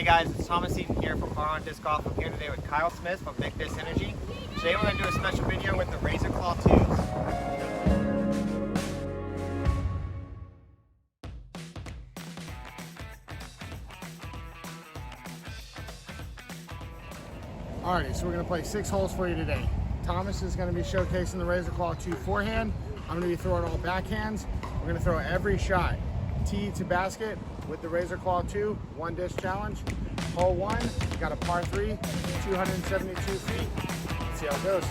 guys, it's Thomas Eaton here from Forehand Disc Golf. I'm here today with Kyle Smith from Big Disc Energy. Today we're going to do a special video with the Razor Claw 2s. Alrighty, so we're going to play 6 holes for you today. Thomas is going to be showcasing the Razor Claw 2 forehand. I'm going to be throwing all backhands. We're going to throw every shot, tee to basket, with the Razor Claw 2 one disc challenge. Hole 1, we got a par 3, 272 feet. Let's see how it goes.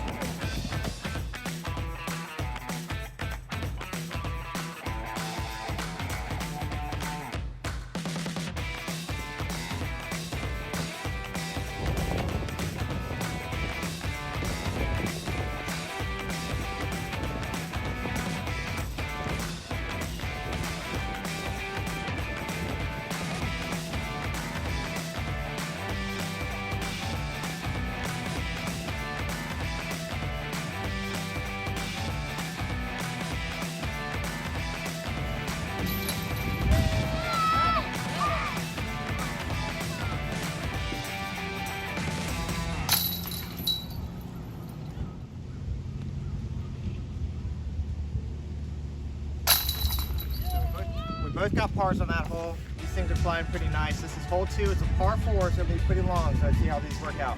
Both got pars on that hole. These things are flying pretty nice. This is hole 2. It's a par 4, so it'll be pretty long. So let's see how these work out.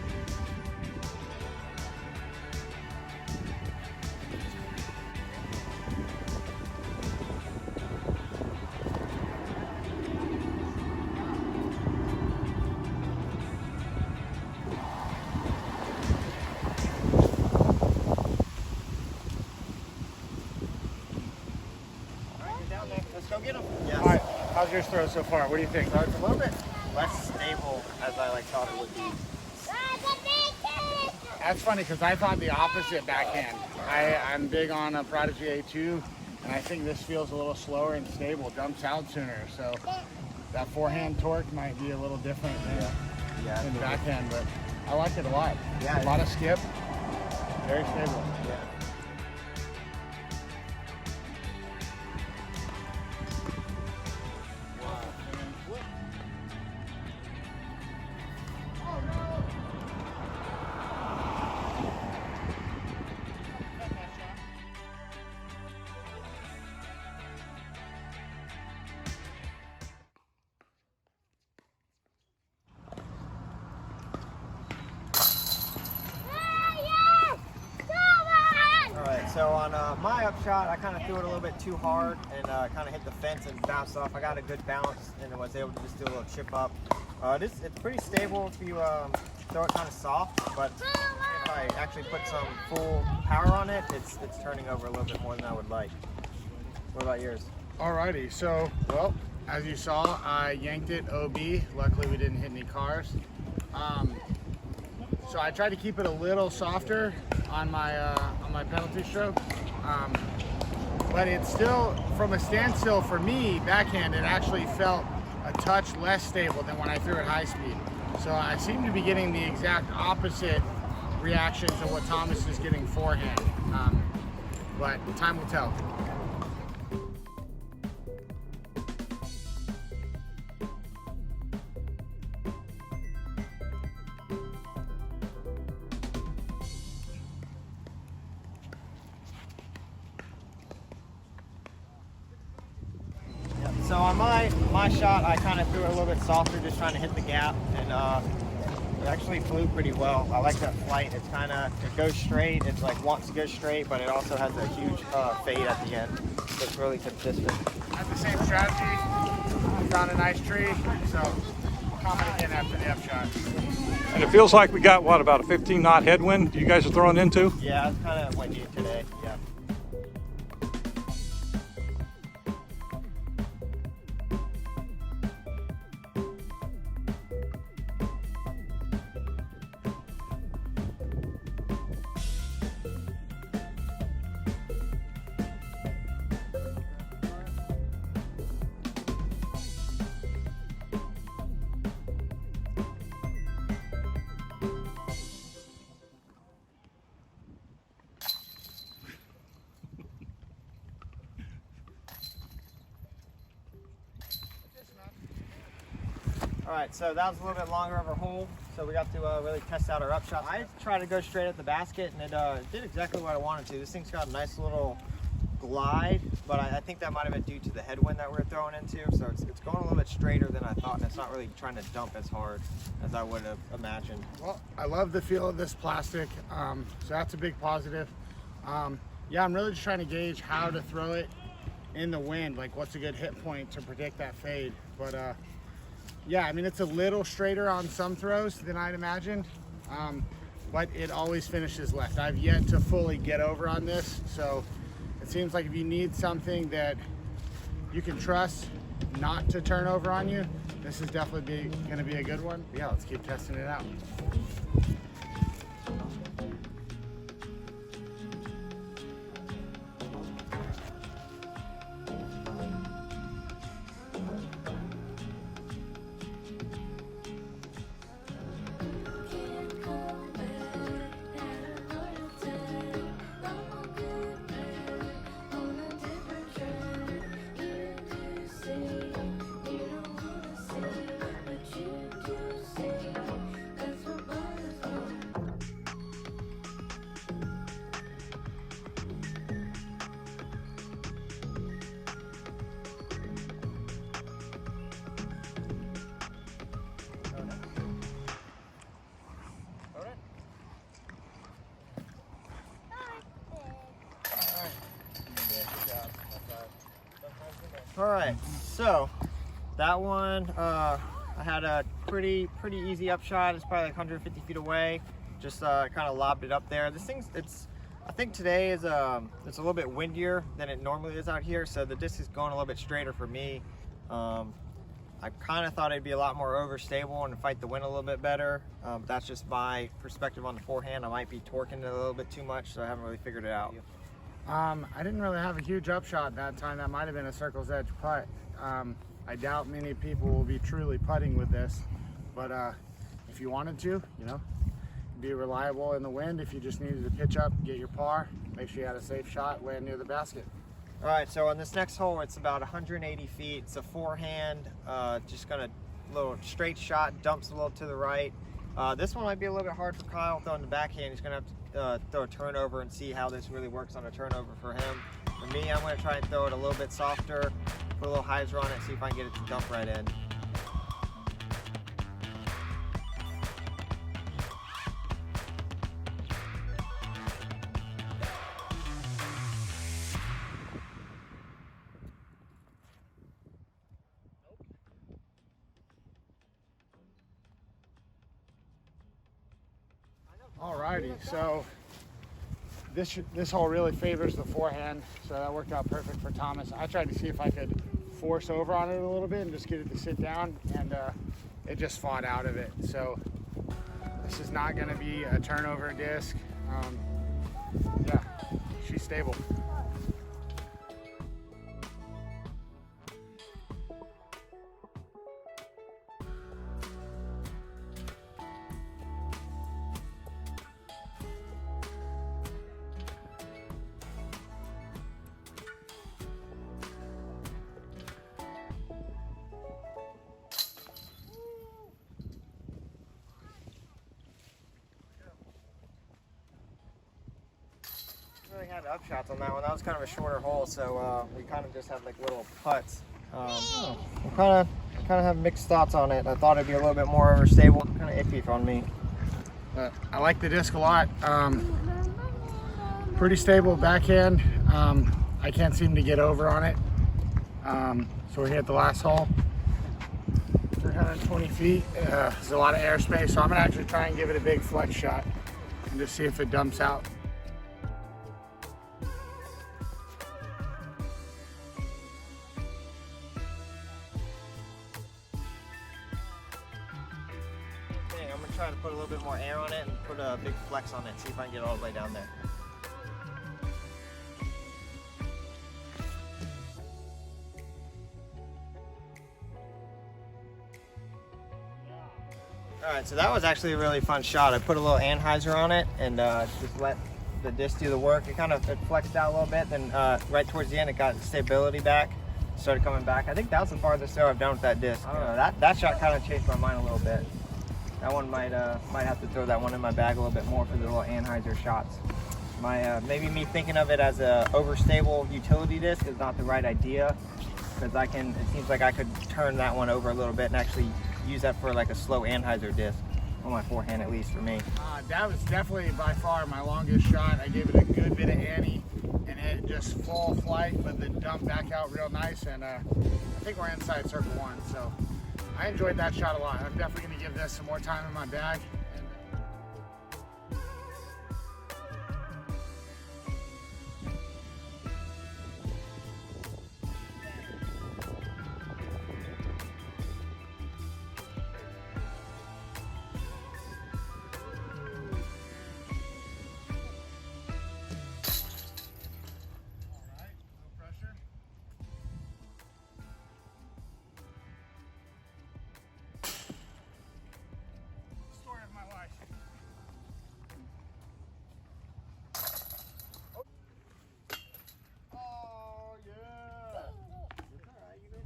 Let's go get them. Yes. All right, how's your throw so far? What do you think? So it's a little bit less stable as I thought it would be. That's funny because I thought the opposite backhand. I'm big on a Prodigy A2, and I think this feels a little slower and stable, jumps out sooner. So that forehand torque might be a little different than backhand, but I like it a lot. Yeah, a lot of skip, very stable. Yeah. So on my upshot, I kind of threw it a little bit too hard and kind of hit the fence and bounced off. I got a good bounce and was able to just do a little chip up. It's pretty stable if you throw it kind of soft, but if I actually put some full power on it, it's turning over a little bit more than I would like. What about yours? Alrighty, so, well, as you saw, I yanked it OB. Luckily we didn't hit any cars. So I tried to keep it a little softer on my penalty stroke, but it's still, from a standstill for me, backhand, it actually felt a touch less stable than when I threw it high speed. So I seem to be getting the exact opposite reaction to what Thomas is getting forehand, but time will tell. So on my shot, I kind of threw it a little bit softer, just trying to hit the gap, and it actually flew pretty well. I like that flight. It's kind of, it goes straight. It's like wants to go straight, but it also has a huge fade at the end. So it's really consistent. Have the same strategy. Found a nice tree, so comment again after the upshot. And it feels like we got, what, about a 15 knot headwind you guys are throwing into? Yeah, it's kind of windy today. Yeah. All right, so that was a little bit longer of a hole, so we got to really test out our upshot. I tried to go straight at the basket, and it did exactly what I wanted to. This thing's got a nice little glide, but I think that might have been due to the headwind that we're throwing into, so it's going a little bit straighter than I thought, and it's not really trying to dump as hard as I would have imagined. Well, I love the feel of this plastic, so that's a big positive. Yeah, I'm really just trying to gauge how to throw it in the wind, like what's a good hit point to predict that fade. But yeah, I mean, it's a little straighter on some throws than I'd imagined, but it always finishes left. I've yet to fully get over on this, so it seems like if you need something that you can trust not to turn over on you, this is definitely going to be a good one. Yeah, let's keep testing it out. All right, so that one, I had a pretty easy upshot. It's probably like 150 feet away. Just kind of lobbed it up there. This thing's, I think today is it's a little bit windier than it normally is out here, so the disc is going a little bit straighter for me. I kind of thought it'd be a lot more overstable and fight the wind a little bit better. But that's just my perspective on the forehand. I might be torquing it a little bit too much, so I haven't really figured it out. I didn't really have a huge upshot that time. That might have been a circle's edge putt. I doubt many people will be truly putting with this, but if you wanted to, you know, be reliable in the wind. If you just needed to pitch up, get your par, make sure you had a safe shot, land near the basket. All right, so on this next hole, it's about 180 feet. It's a forehand, just gonna little straight shot, dumps a little to the right. This one might be a little bit hard for Kyle throwing the backhand. He's gonna have to throw a turnover and see how this really works on a turnover for him. For me, I'm gonna try and throw it a little bit softer, put a little hyzer on it, see if I can get it to dump right in. Alrighty, so this hole really favors the forehand, so that worked out perfect for Thomas. I tried to see if I could force over on it a little bit and just get it to sit down, and it just fought out of it. So this is not going to be a turnover disc. Yeah, she's stable. Really had upshots on that one. That was kind of a shorter hole, so we kind of just had like little putts. We kind of have mixed thoughts on it. I thought it'd be a little bit more overstable. Kind of iffy on me. But I like the disc a lot. Pretty stable backhand. I can't seem to get over on it. So we're here at the last hole. 320 feet. There's a lot of airspace, so I'm gonna actually try and give it a big flex shot and just see if it dumps out. I'm gonna try to put a little bit more air on it and put a big flex on it, see if I can get all the way down there. All right, so that was actually a really fun shot. I put a little anhyzer on it and just let the disc do the work. It flexed out a little bit, then right towards the end it got stability back. started coming back. I think that was the farthest throw I've done with that disc. That shot kind of changed my mind a little bit. That one might have to throw that one in my bag a little bit more for the little Anheuser shots. Maybe me thinking of it as a overstable utility disc is not the right idea, because it seems like I could turn that one over a little bit and actually use that for like a slow Anheuser disc on my forehand, at least for me. That was definitely by far my longest shot. I gave it a good bit of ante and it just full flight, but then dumped back out real nice. And I think we're inside circle one, so I enjoyed that shot a lot. I'm definitely going to give this some more time in my bag.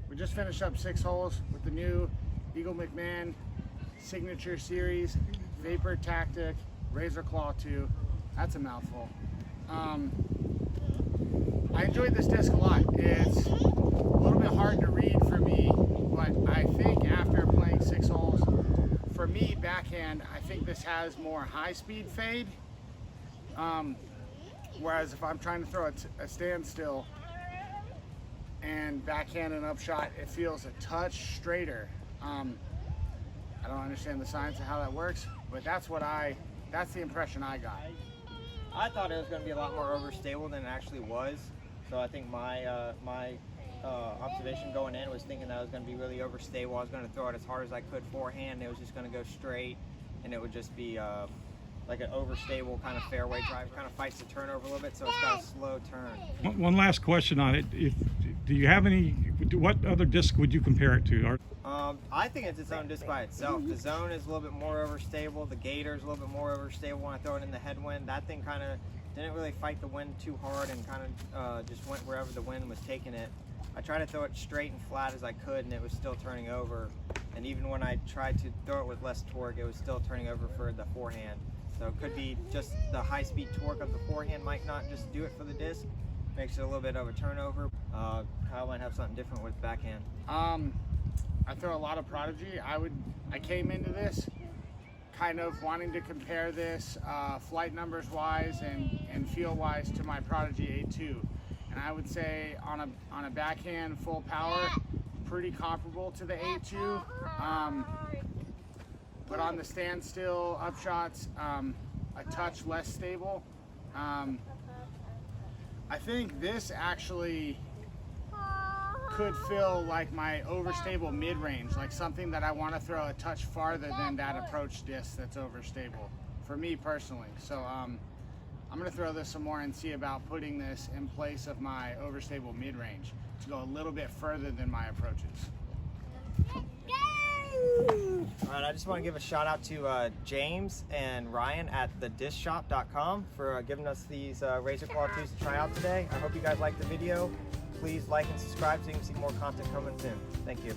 We just finished up 6 holes with the new Eagle McMahon Signature Series Vapor Tactic Razor Claw 2. That's a mouthful. I enjoyed this disc a lot. It's a little bit hard to read for me, but I think after playing 6 holes, for me, backhand, I think this has more high-speed fade. Whereas if I'm trying to throw a standstill and backhand and upshot, it feels a touch straighter. I don't understand the science of how that works, but that's the impression I got. I thought it was going to be a lot more overstable than it actually was. So I think my observation going in was thinking that it was going to be really overstable. I was going to throw it as hard as I could forehand. It was just going to go straight, and it would just be like an overstable kind of fairway drive. It kind of fights the turnover a little bit, so it's got a slow turn. One last question on it. Do you have any? What other disc would you compare it to? I think it's its own disc by itself. The Zone is a little bit more overstable. The Gator is a little bit more overstable when I throw it in the headwind. That thing kind of didn't really fight the wind too hard and kind of just went wherever the wind was taking it. I tried to throw it straight and flat as I could, and it was still turning over. And even when I tried to throw it with less torque, it was still turning over for the forehand. So it could be just the high-speed torque of the forehand might not just do it for the disc. Makes it a little bit of a turnover. Kyle might have something different with backhand. I throw a lot of Prodigy. I came into this kind of wanting to compare this flight numbers wise and feel wise to my Prodigy A2. And I would say on a backhand full power, pretty comparable to the A2. But on the standstill upshots, a touch less stable. I think this actually could feel like my overstable mid-range, like something that I want to throw a touch farther than that approach disc that's overstable, for me personally. So I'm going to throw this some more and see about putting this in place of my overstable mid-range to go a little bit further than my approaches. All right, I just want to give a shout out to James and Ryan at thediscshop.com for giving us these Razor Claw 2s to try out today. I hope you guys liked the video. Please like and subscribe so you can see more content coming soon. Thank you.